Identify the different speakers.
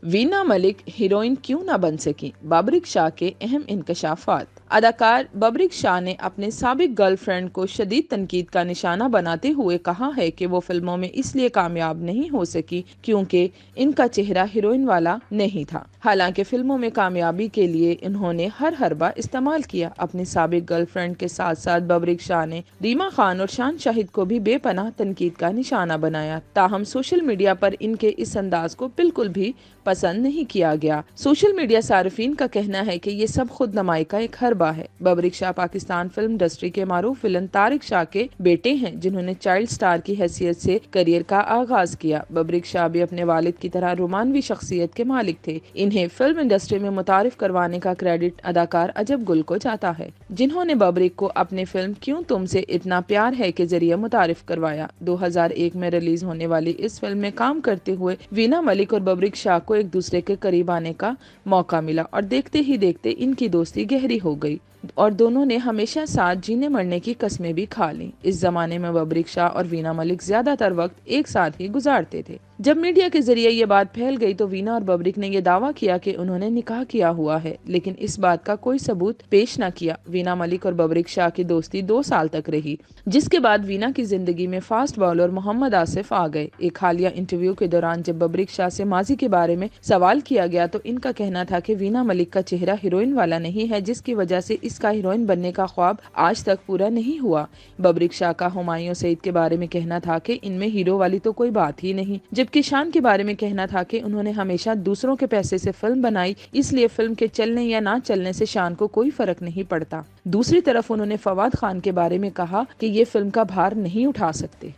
Speaker 1: وینا ملک heroine کیوں نہ بن سکی، ببرک شاہ کے اہم انکشافات۔ اداکار ببرک شاہ نے اپنے سابق گرل فرینڈ کو شدید تنقید کا نشانہ بناتے ہوئے کہا ہے کہ وہ فلموں میں اس لیے کامیاب نہیں ہو سکی کیونکہ ان کا چہرہ ہیروئن والا نہیں تھا۔ حالانکہ فلموں میں کامیابی کے لیے انہوں نے ہر حربہ استعمال کیا۔ اپنی سابق گرل فرینڈ کے ساتھ ساتھ ببرک شاہ نے ریما خان اور شان شاہد کو بھی بے پناہ تنقید کا نشانہ بنایا، تاہم سوشل میڈیا پر ان کے اس انداز کو بالکل بھی پسند نہیں کیا گیا۔ سوشل میڈیا صارفین کا کہنا ہے کہ یہ سب خود نمائی کا ایک حربہ ہے۔ ببرک شاہ پاکستان فلم انڈسٹری کے معروف ویلن طارق شاہ کے بیٹے ہیں، جنہوں نے چائلڈ سٹار کی حیثیت سے کیریئر کا آغاز کیا۔ ببرک شاہ بھی اپنے والد کی طرح رومانوی شخصیت کے مالک تھے۔ انہیں فلم انڈسٹری میں متعارف کروانے کا کریڈٹ اداکار عجب گل کو جاتا ہے، جنہوں نے ببرک کو اپنے فلم کیوں تم سے اتنا پیار ہے کے ذریعے متعارف کروایا۔ 2001 میں ریلیز ہونے والی اس فلم میں کام کرتے ہوئے وینا ملک اور ببرک شاہ کو ایک دوسرے کے قریب آنے کا موقع ملا اور دیکھتے ہی دیکھتے ان کی دوستی گہری ہو گئی اور دونوں نے ہمیشہ ساتھ جینے مرنے کی قسمیں بھی کھا لیں۔ اس زمانے میں ببرک شاہ اور وینا ملک زیادہ تر وقت ایک ساتھ ہی گزارتے تھے۔ جب میڈیا کے ذریعے یہ بات پھیل گئی تو وینا اور ببرک نے یہ دعویٰ کیا کہ انہوں نے نکاح کیا ہوا ہے، لیکن اس بات کا کوئی ثبوت پیش نہ کیا۔ وینا ملک اور ببرک شاہ کی دوستی 2 سال تک رہی، جس کے بعد وینا کی زندگی میں فاسٹ بالر محمد آصف آ گئے۔ ایک حالیہ انٹرویو کے دوران جب ببرک شاہ سے ماضی کے بارے میں سوال کیا گیا تو ان کا کہنا تھا کہ وینا ملک کا چہرہ ہیروئن والا نہیں ہے، جس کی وجہ سے اس کا ہیروئن بننے کا خواب آج تک پورا نہیں ہوا۔ ببرک شاہ کا ہمایوں سعید کے بارے میں کہنا تھا کہ ان میں ہیرو والی تو کوئی بات ہی نہیں، جبکہ شان کے بارے میں کہنا تھا کہ انہوں نے ہمیشہ دوسروں کے پیسے سے فلم بنائی، اس لیے فلم کے چلنے یا نہ چلنے سے شان کو کوئی فرق نہیں پڑتا۔ دوسری طرف انہوں نے فواد خان کے بارے میں کہا کہ یہ فلم کا بھار نہیں اٹھا سکتے۔